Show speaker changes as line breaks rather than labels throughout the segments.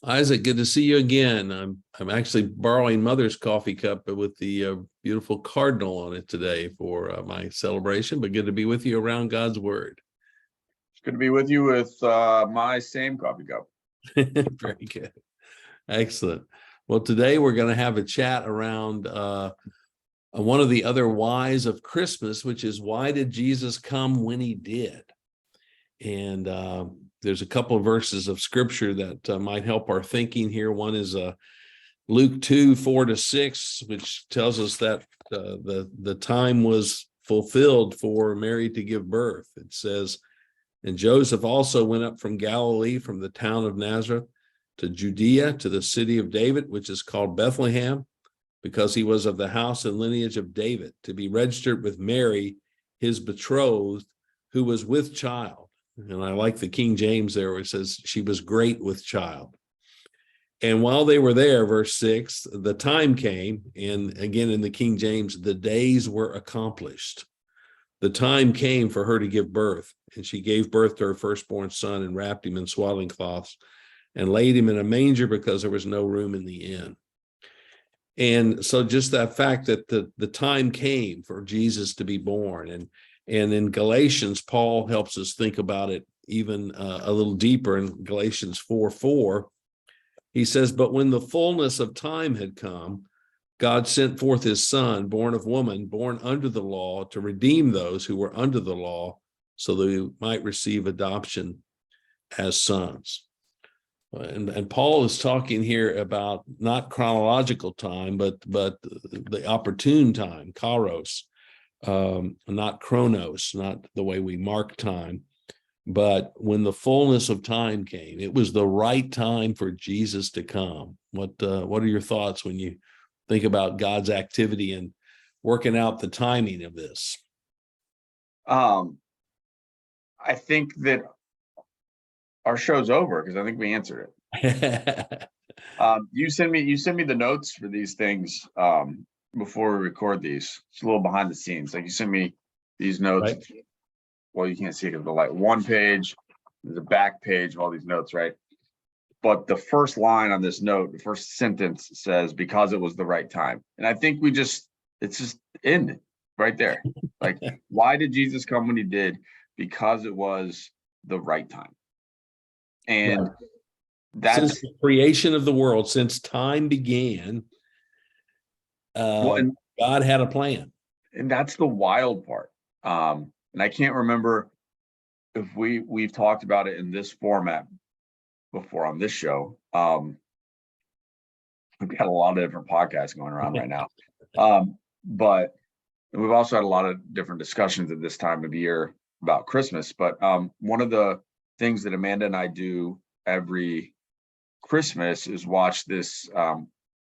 Isaac, good to see you again. I'm actually borrowing Mother's coffee cup, but with the beautiful cardinal on it today for my celebration. But good to be with you around God's Word.
It's good to be with you with my same coffee cup.
Very good, excellent. Well, today we're going to have a chat around one of the other whys of Christmas, which is why did Jesus come when he did? And there's a couple of verses of scripture that might help our thinking here. One is Luke 2:4-6, which tells us that the time was fulfilled for Mary to give birth. It says, and Joseph also went up from Galilee, from the town of Nazareth to Judea, to the city of David, which is called Bethlehem, because he was of the house and lineage of David, to be registered with Mary, his betrothed, who was with child. And I like the King James there, where it says she was great with child. And while they were there, verse 6, the time came, and again in the King James, the days were accomplished. The time came for her to give birth, and she gave birth to her firstborn son and wrapped him in swaddling cloths and laid him in a manger because there was no room in the inn. And so just that fact that the time came for Jesus to be born. And in Galatians, Paul helps us think about it even a little deeper. In Galatians 4:4, he says, but when the fullness of time had come, God sent forth his son, born of woman, born under the law, to redeem those who were under the law, so that we might receive adoption as sons. And Paul is talking here about not chronological time, but the opportune time, Kairos, not chronos, not the way we mark time, but when the fullness of time came, it was the right time for Jesus to come. What are your thoughts when you think about God's activity and working out the timing of this?
I think that our show's over because I think we answered it. You send me the notes for these things before we record these. It's a little behind the scenes. Like you sent me these notes. Right. Well, you can't see it because the light. One page, there's a back page of all these notes, right? But the first line on this note, the first sentence says, because it was the right time. And I think it's just ended right there. Like, why did Jesus come when he did? Because it was the right time. And right. That's
since the creation of the world, since time began, God had a plan.
And that's the wild part. And I can't remember if we've talked about it in this format before on this show. We've got a lot of different podcasts going around right now. But we've also had a lot of different discussions at this time of year about Christmas. But one of the things that Amanda and I do every Christmas is watch this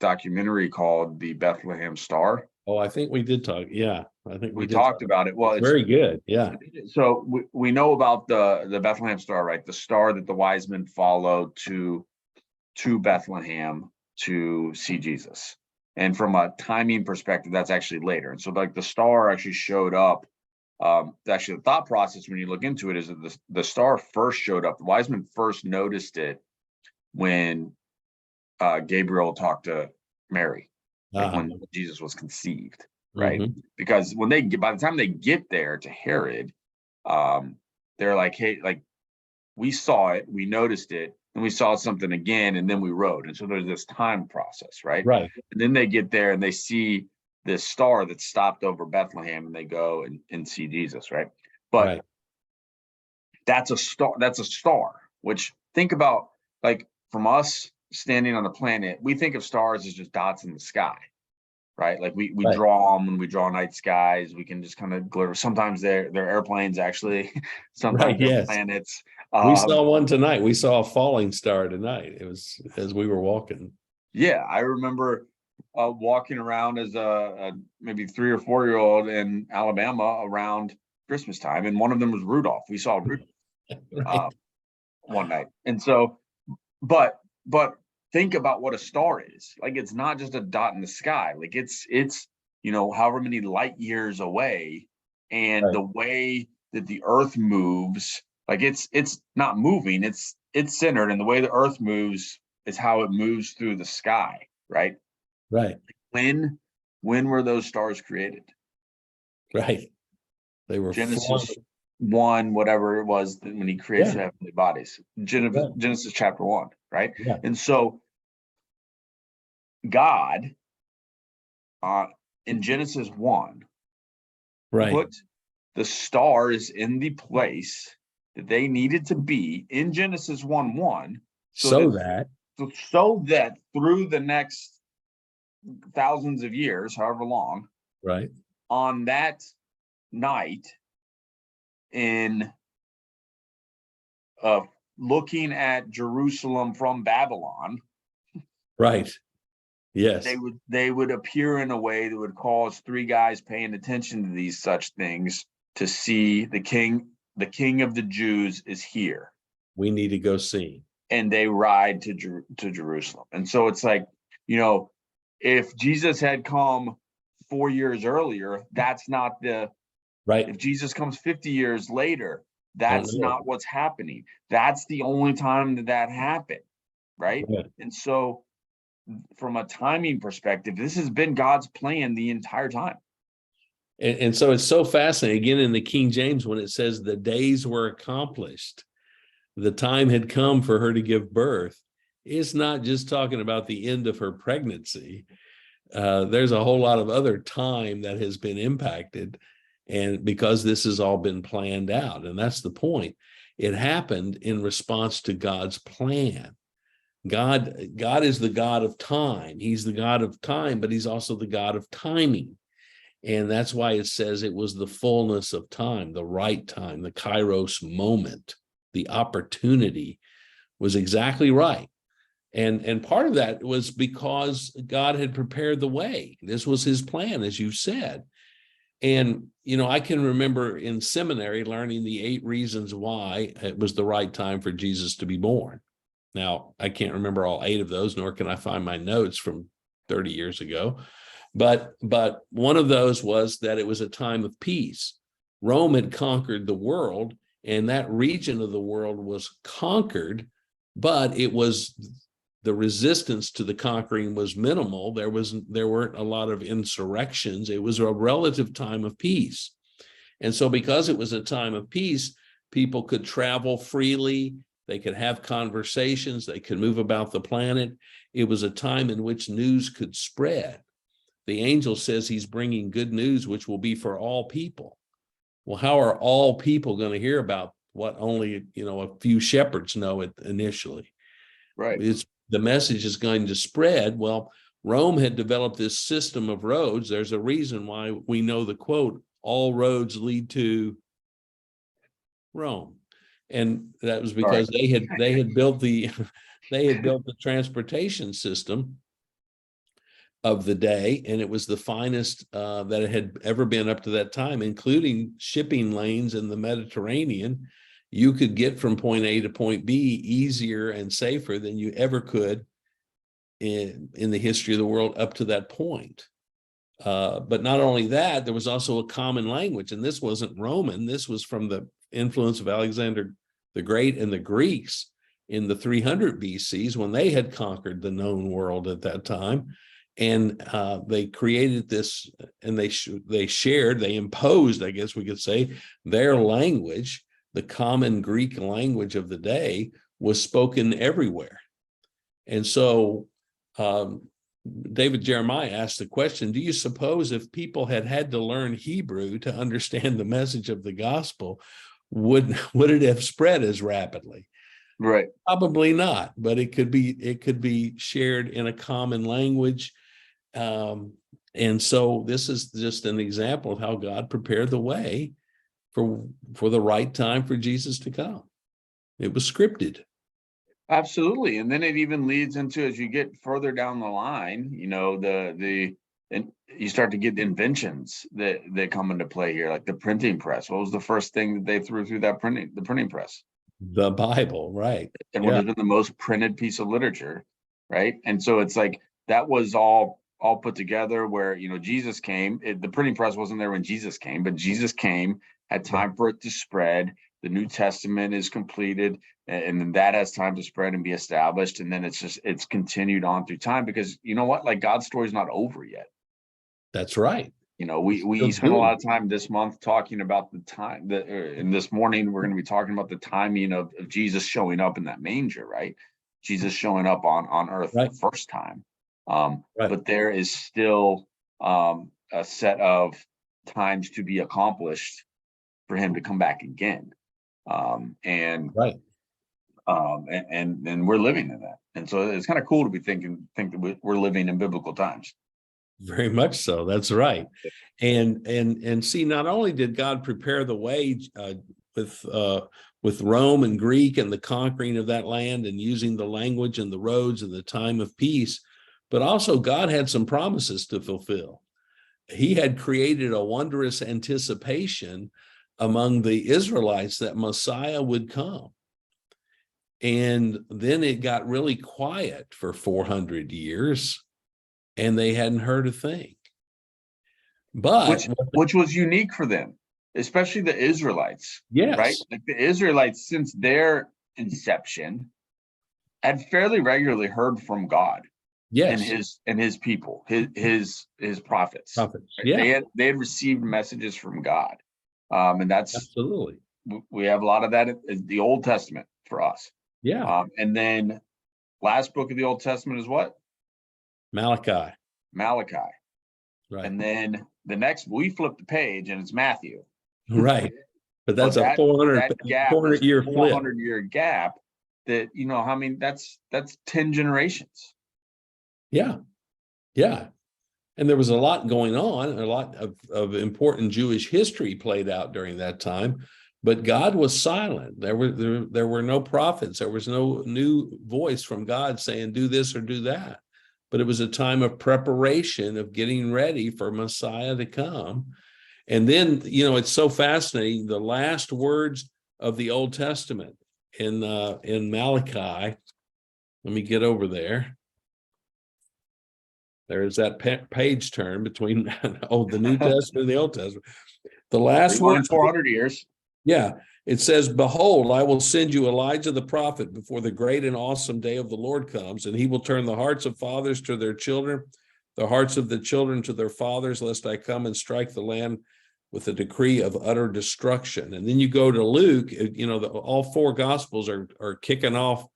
documentary called The Bethlehem Star.
Oh, I think we did talk. Yeah, I think
we talked about it. Well, it's
very good. Yeah.
So we know about the Bethlehem Star, right? The star that the wise men followed to Bethlehem to see Jesus. And from a timing perspective, that's actually later. And so like the star actually showed up. Actually, the thought process when you look into it is that the star first showed up. The wise men first noticed it when Gabriel talked to Mary, like when Jesus was conceived, right? Mm-hmm. Because when by the time they get there to Herod, they're like, hey, like we saw it, we noticed it, and we saw something again, and then we wrote. And so there's this time process, right?
Right.
And then they get there and they see this star that stopped over Bethlehem, and they go and see Jesus, right? But right. That's a star, which think about, like, from us standing on the planet, we think of stars as just dots in the sky, right? Like we right. draw them when we draw night skies. We can just kind of glitter. Sometimes they're airplanes, actually. Sometimes right, they're planets.
We saw one tonight. We saw a falling star tonight. It was as we were walking.
Yeah, I remember walking around as a maybe 3 or 4 year old in Alabama around Christmas time, and one of them was Rudolph. We saw Rudolph right. One night, and so, but think about what a star is. Like, it's not just a dot in the sky. Like it's however many light years away, and right. The way that the Earth moves, like it's not moving. It's centered, and the way the Earth moves is how it moves through the sky, right?
Right.
When were those stars created?
Right. They were
Genesis
flung.
1, whatever it was, when he creates the
Yeah.
heavenly bodies.
Right.
Genesis chapter 1, right?
Yeah.
And so God, in Genesis 1,
Right.
put the stars in the place that they needed to be in Genesis 1:1,
So that.
so that through the next thousands of years, however long,
Right.
on that night, in looking at Jerusalem from Babylon,
Right. Yes.
they would appear in a way that would cause three guys paying attention to these such things to see the king of the Jews is here,
We need to go see.
and they ride to Jerusalem. And so it's like, if Jesus had come 4 years earlier, that's not the.
Right.
If Jesus comes 50 years later,
Don't
that's
know.
not what's happening. That's the only time that happened, right?
Yeah.
And so, from a timing perspective, this has been God's plan the entire time.
And so it's so fascinating. Again, in the King James, when it says the days were accomplished, the time had come for her to give birth, it's not just talking about the end of her pregnancy. There's a whole lot of other time that has been impacted, and because this has all been planned out. And that's the point. It happened in response to God's plan. God is the God of time. He's the God of time, but he's also the God of timing. And that's why it says it was the fullness of time, the right time, the Kairos moment, the opportunity was exactly right. And part of that was because God had prepared the way. This was his plan, as you said. And, I can remember in seminary learning the 8 reasons why it was the right time for Jesus to be born. Now, I can't remember all 8 of those, nor can I find my notes from 30 years ago. But one of those was that it was a time of peace. Rome had conquered the world, and that region of the world was conquered, but it was the resistance to the conquering was minimal. There weren't a lot of insurrections. It was a relative time of peace. And so because it was a time of peace, people could travel freely, they could have conversations, they could move about the planet. It was a time in which news could spread. The angel says he's bringing good news, which will be for all people. Well, how are all people going to hear about what only, a few shepherds know it initially?
Right.
The message is going to spread. Well, Rome had developed this system of roads. There's a reason why we know the quote, all roads lead to Rome. And that was because they had built the transportation system of the day, and it was the finest that it had ever been up to that time, including shipping lanes in the Mediterranean. You could get from point A to point B easier and safer than you ever could in the history of the world up to that point. But not only that, there was also a common language, and this wasn't Roman. This was from the influence of Alexander the Great and the Greeks in the 300 BCs when they had conquered the known world at that time. And they created this, and they imposed, I guess we could say, their language. The common Greek language of the day was spoken everywhere. And so David Jeremiah asked the question, do you suppose if people had to learn Hebrew to understand the message of the gospel, would it have spread as rapidly?
Right.
Probably not, but it could be shared in a common language. And so this is just an example of how God prepared the way for the right time for Jesus to come. It was scripted.
Absolutely. And then it even leads into, as you get further down the line, and you start to get inventions that come into play here, like the printing press. What was the first thing that they threw through the printing press?
The Bible, right?
And what has been the most printed piece of literature, right? And so it's like that was all put together where, Jesus came. The printing press wasn't there when Jesus came, but Jesus came, had time for it to spread. the New Testament is completed, and then that has time to spread and be established. And then it's continued on through time, because you know what? Like, God's story is not over yet.
That's right.
You know, we spent a lot of time this month talking about the time and this morning we're going to be talking about the timing of Jesus showing up in that manger, right? Jesus showing up on earth
Right.
the first time.
Right.
But there is still a set of times to be accomplished for him to come back again.
Right.
And we're living in that. And so it's kind of cool to be think that we're living in biblical times.
Very much so. That's right. And see, not only did God prepare the way with Rome and Greek and the conquering of that land and using the language and the roads and the time of peace, but also God had some promises to fulfill. He had created a wondrous anticipation among the Israelites that Messiah would come. And then it got really quiet for 400 years, and they hadn't heard a thing. But
which was unique for them, especially the Israelites.
yes,
right? Like the Israelites, since their inception, had fairly regularly heard from God.
Yes.
And his people, his prophets. Right?
Yeah.
They had received messages from God. And that's
absolutely.
We have a lot of that in the Old Testament for us.
Yeah.
And then last book of the Old Testament is what?
Malachi.
Right. And then the next, we flip the page and it's Matthew.
Right. But that's a 400 year flip.
400-year gap that, you know, I mean, that's 10 generations.
Yeah. Yeah. And there was a lot going on, a lot of important Jewish history played out during that time, but God was silent. There were no prophets. There was no new voice from God saying, do this or do that. But it was a time of preparation, of getting ready for Messiah to come. And then, you know, it's so fascinating. The last words of the Old Testament in Malachi, let me get over there. There's that page turn between the New Testament and the Old Testament. The last word,
400 years.
Yeah, it says, "Behold, I will send you Elijah the prophet before the great and awesome day of the Lord comes, and he will turn the hearts of fathers to their children, the hearts of the children to their fathers, lest I come and strike the land with a decree of utter destruction." And then you go to Luke, you know, all four gospels are kicking off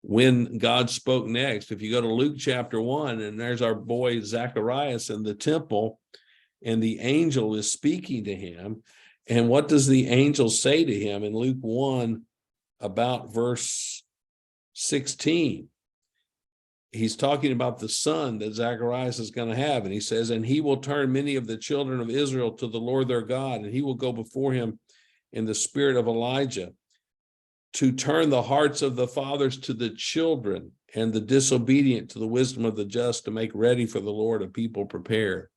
when God spoke next. If you go to Luke chapter 1, and there's our boy Zacharias in the temple, and the angel is speaking to him. And what does the angel say to him in Luke 1 about verse 16? He's talking about the son that Zacharias is going to have. And he says, and he will turn many of the children of Israel to the Lord their God, and he will go before him in the spirit of Elijah, to turn the hearts of the fathers to the children and the disobedient to the wisdom of the just, to make ready for the Lord a people prepared.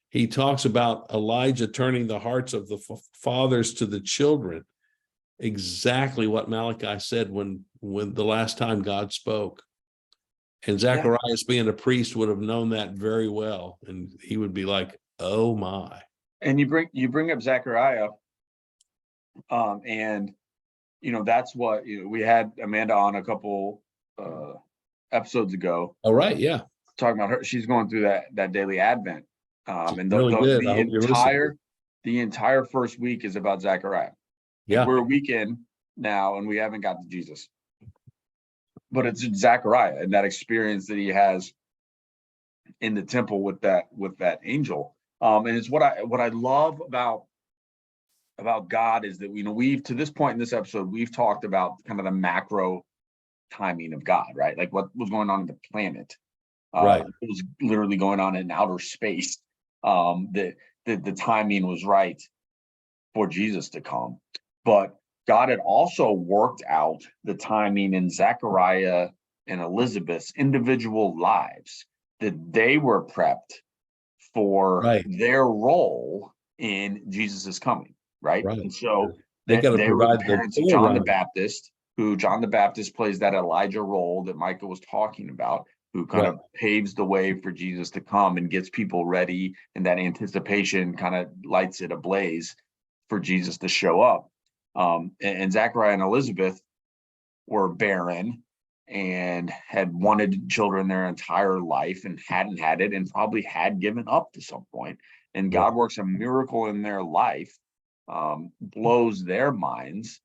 He talks about Elijah turning the hearts of the fathers to the children. Exactly what Malachi said when the last time God spoke. And Zacharias, being a priest, would have known that very well. And he would be like, oh my.
And you bring up Zechariah, and you know, that's what, you know, we had Amanda on a couple episodes ago.
Oh, right. Yeah.
Talking about her. She's going through that daily Advent. And
really good. I hope you're listening.
The entire first week is about Zechariah.
Yeah.
We're a week in now and we haven't got to Jesus. But it's Zechariah and that experience that he has in the temple with that angel. And it's what I love about God is that, you know, we've, to this point in this episode, we've talked about kind of the macro timing of God, right? Like what was going on in the planet.
Right.
It was literally going on in outer space. That the timing was right for Jesus to come. But God had also worked out the timing in Zechariah and Elizabeth's individual lives, that they were prepped for their role in Jesus's coming, right? And so
they got to provide
the parents of John the Baptist, who John the Baptist plays that Elijah role that Micah was talking about, who kind of paves the way for Jesus to come and gets people ready, and that anticipation kind of lights it ablaze for Jesus to show up. And Zachariah and Elizabeth were barren and had wanted children their entire life and hadn't had it, and probably had given up to some point. And God works a miracle in their life, blows their minds,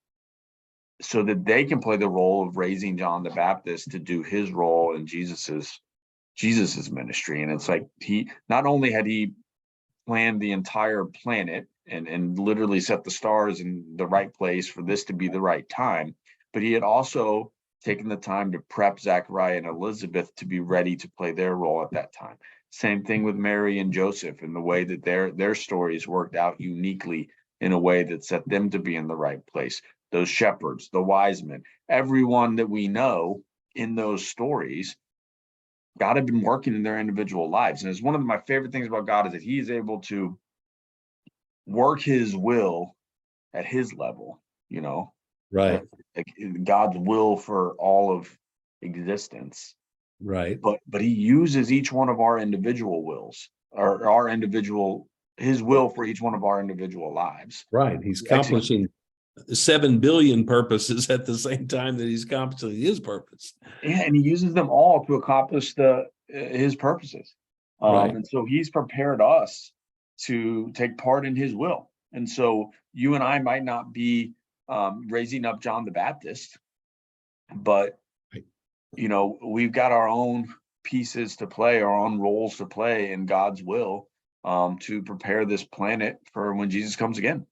so that they can play the role of raising John the Baptist to do his role in Jesus's ministry. And it's like, he not only had he planned the entire planet and literally set the stars in the right place for this to be the right time, but he had also taken the time to prep Zachariah and Elizabeth to be ready to play their role at that time. Same thing with Mary and Joseph, and the way that their stories worked out uniquely in a way that set them to be in the right place. Those shepherds, the wise men, everyone that we know in those stories, God had been working in their individual lives. And it's one of my favorite things about God, is that he is able to work his will at his level,
Right.
like God's will for all of existence.
Right.
But he uses each one of our individual wills, or his will for each one of our individual lives.
Right. He's accomplishing 7 billion purposes at the same time that he's accomplishing his purpose.
Yeah, and he uses them all to accomplish his purposes.
Right.
And so he's prepared us to take part in his will. And so you and I might not be raising up John the Baptist, but we've got our own pieces to play, our own roles to play in God's will, to prepare this planet for when Jesus comes again.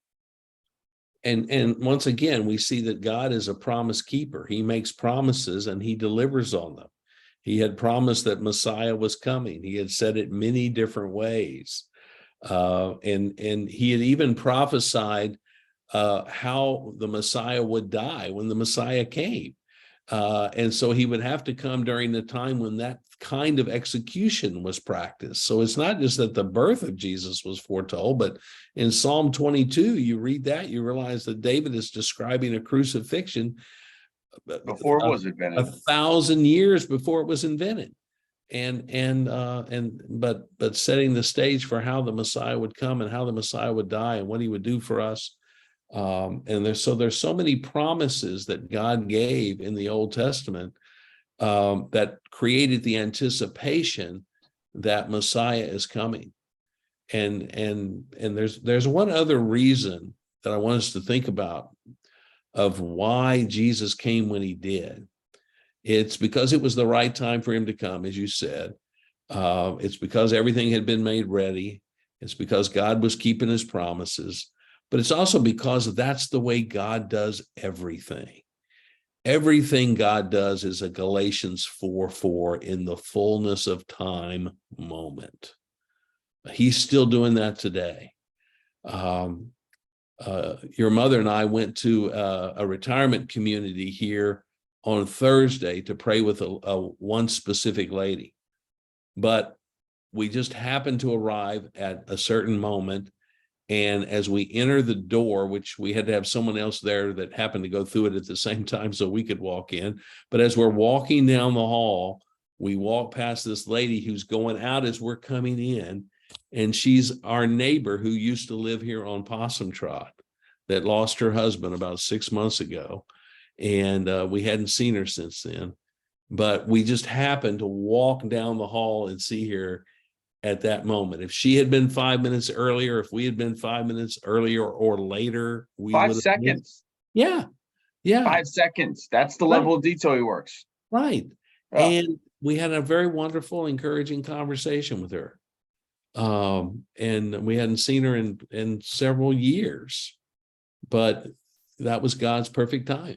And once again, we see that God is a promise keeper. He makes promises and he delivers on them. He had promised that Messiah was coming. He had said it many different ways. And he had even prophesied how the Messiah would die when the Messiah came. And so he would have to come during the time when that kind of execution was practiced. So it's not just that the birth of Jesus was foretold, but in Psalm 22, you read that, you realize that David is describing a crucifixion
before it was invented,
1,000 years before it was invented. But setting the stage for how the Messiah would come and how the Messiah would die and what he would do for us. And there's so many promises that God gave in the Old Testament that created the anticipation that Messiah is coming. And there's one other reason that I want us to think about of why Jesus came when he did. It's because it was the right time for him to come, as you said. It's because everything had been made ready. It's because God was keeping his promises. But it's also because that's the way God does everything. Everything God does is a Galatians 4:4 in the fullness of time moment. He's still doing that today. Your mother and I went to a retirement community here on Thursday to pray with one specific lady. But we just happened to arrive at a certain moment. And as we enter the door, which we had to have someone else there that happened to go through it at the same time so we could walk in. But as we're walking down the hall, we walk past this lady who's going out as we're coming in. And she's our neighbor who used to live here on Possum Trot that lost her husband about 6 months ago. And we hadn't seen her since then. But we just happened to walk down the hall and see her at that moment. If she had been 5 minutes earlier, if we had been 5 minutes earlier or later, we
5
would have
seconds.
Yeah.
5 seconds. That's the level of detail he works.
Right.
Yeah.
And we had a very wonderful, encouraging conversation with her. And we hadn't seen her in several years, but that was God's perfect time.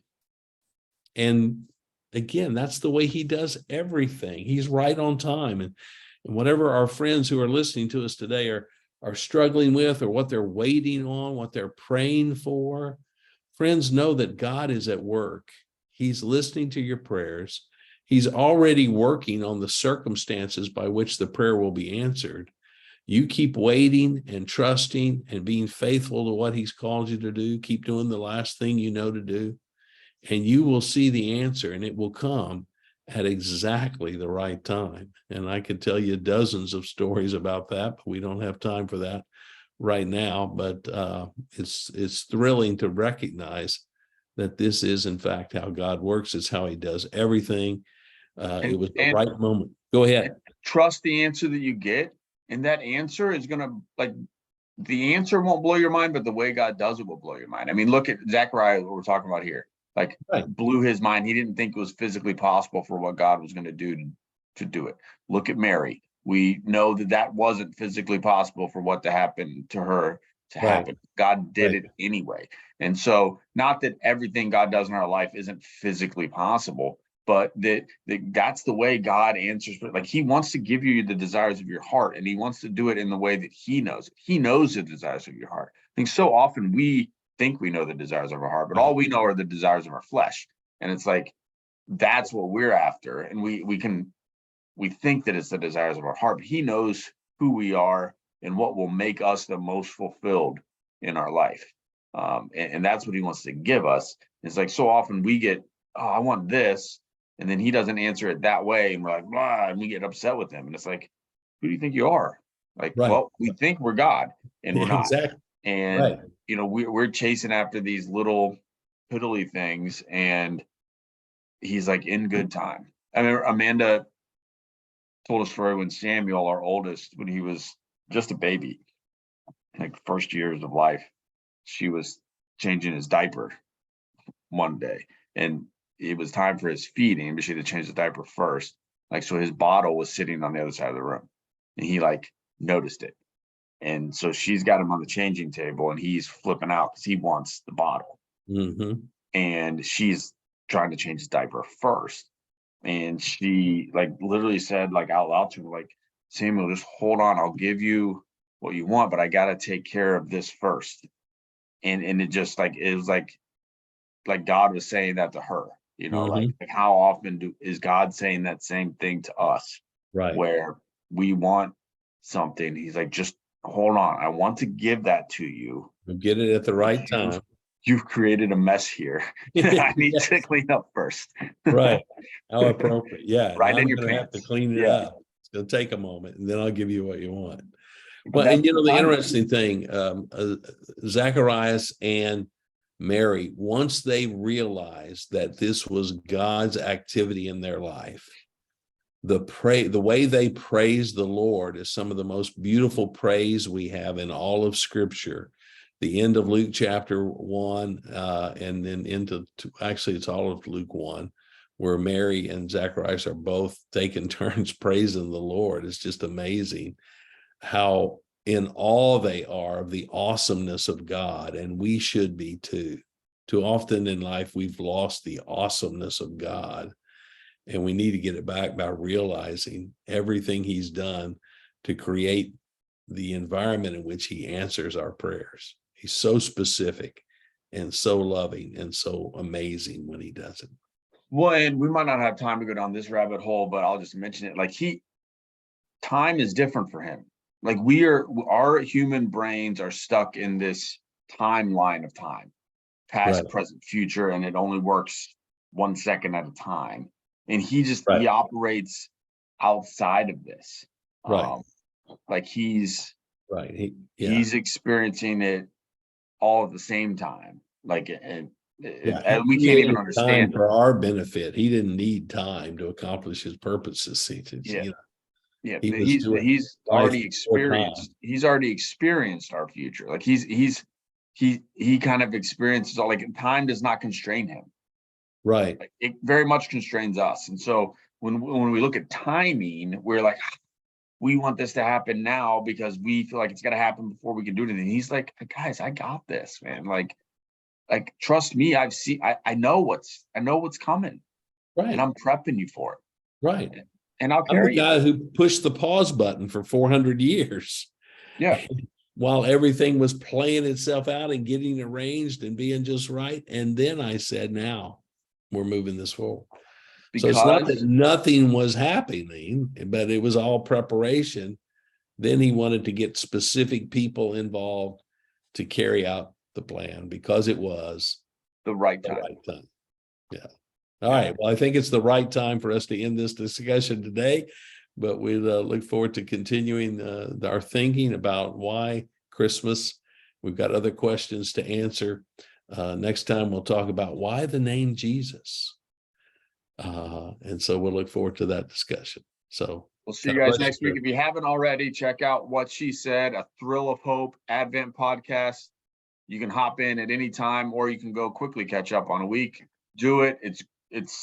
And again, that's the way he does everything. He's right on time. And whatever our friends who are listening to us today are struggling with, or what they're waiting on, what they're praying for, friends, know that God is at work. He's listening to your prayers. He's already working on the circumstances by which the prayer will be answered. You keep waiting and trusting and being faithful to what he's called you to do. Keep doing the last thing you know to do, and you will see the answer, and it will come at exactly the right time. And I could tell you dozens of stories about that, but we don't have time for that. right now, but it's thrilling to recognize that this is in fact how God works. It's how he does everything. It was the
And
right moment. Go ahead.
trust the answer that you get, and that answer is gonna, like, the answer won't blow your mind, but the way God does it will blow your mind. I mean, look at Zechariah, what we're talking about here. Like,
Right.
blew his mind. He didn't think it was physically possible for what God was going to do to do it. Look at Mary. We know that that wasn't physically possible for what to happen to her to
Right.
happen. God did
Right.
it anyway. And so, not that everything God does in our life isn't physically possible, but that's the way God answers. Like, he wants to give you the desires of your heart, and he wants to do it in the way that he knows it. He knows the desires of your heart. I think so often we think we know the desires of our heart, but all we know are the desires of our flesh. And it's like, that's what we're after. And we think that it's the desires of our heart, but he knows who we are and what will make us the most fulfilled in our life. And that's what he wants to give us. It's like, so often we get, oh, I want this. And then he doesn't answer it that way. And we're like, blah, and we get upset with him. And it's like, who do you think you are? Like,
Right.
well, we think we're God, and we're not.
Exactly.
And,
Right.
we're chasing after these little piddly things. And he's like, in good time. I mean, Amanda told a story when Samuel, our oldest, when he was just a baby, like first years of life, she was changing his diaper one day, and it was time for his feeding, but she had to change the diaper first. Like, so his bottle was sitting on the other side of the room, and he like noticed it. And so she's got him on the changing table, and he's flipping out because he wants the bottle.
Mm-hmm.
And she's trying to change his diaper first. And she like literally said, like, out loud to him, like, Samuel, just hold on, I'll give you what you want, but I gotta take care of this first. And it just like, it was like God was saying that to her,
Mm-hmm.
like how often is God saying that same thing to us,
Right.
where we want something, he's like, just hold on, I want to give that to you.
We'll get it at the right time.
You've created a mess here. I need
Yes.
to clean up first.
Right. How appropriate. Yeah.
Right
I'm
in your
going to have to
pants.
clean it
Yeah.
up. It's going to take a moment, and then I'll give you what you want.
But
Well,
that's
and the
time.
interesting thing, Zacharias and Mary, once they realized that this was God's activity in their life, the way they praised the Lord is some of the most beautiful praise we have in all of Scripture. The end of Luke chapter 1, and then into actually it's all of Luke 1, where Mary and Zacharias are both taking turns praising the Lord. It's just amazing how in awe they are of the awesomeness of God, and we should be too. Too often in life, we've lost the awesomeness of God, and we need to get it back by realizing everything he's done to create the environment in which he answers our prayers. He's so specific and so loving and so amazing when he does it.
Well, and we might not have time to go down this rabbit hole, but I'll just mention it. Like, time is different for him. Like, our human brains are stuck in this timeline of time, past,
Right.
present, future, and it only works 1 second at a time. And he
Right.
operates outside of this.
Right.
Like, he's
Right.
he's experiencing it all at the same time. Like, and
Yeah,
we can't even understand
time for our benefit. He didn't need time to accomplish his purposes.
Yeah. Yeah,
He was doing
he's
life
already
before time.
experienced our future. Like, he kind of experiences all, like, time does not constrain him.
Right.
Like, it very much constrains us. And so when we look at timing, we're like, we want this to happen now because we feel like it's got to happen before we can do anything. He's like, guys, I got this, man. Like trust me, I know what's coming, and
Right.
I'm prepping you for it.
Right.
And I'll
I'm the
carry you.
guy who pushed the pause button for 400 years.
Yeah.
While everything was playing itself out and getting arranged and being just right. And then I said, now we're moving this forward. So it's not that nothing was happening, but it was all preparation. Then he wanted to get specific people involved to carry out the plan because it was
the right
the
time.
right time. Yeah. All right. Well, I think it's the right time for us to end this discussion today, but we look forward to continuing our thinking about why Christmas. We've got other questions to answer. Next time we'll talk about why the name Jesus. And so we'll look forward to that discussion. So
we'll see you guys next week. If you haven't already, check out What She Said, a Thrill of Hope Advent podcast. You can hop in at any time, or you can go quickly catch up on a week. Do it. It's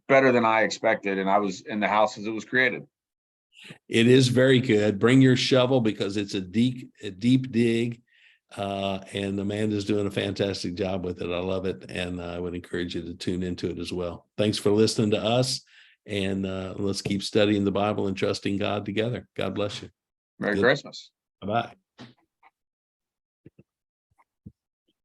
better than I expected, and I was in the house as it was created.
It is very good. Bring your shovel because it's a deep dig. And Amanda's doing a fantastic job with it. I love it. And I would encourage you to tune into it as well. Thanks for listening to us. And let's keep studying the Bible and trusting God together. God bless you.
Merry Christmas.
Bye-bye.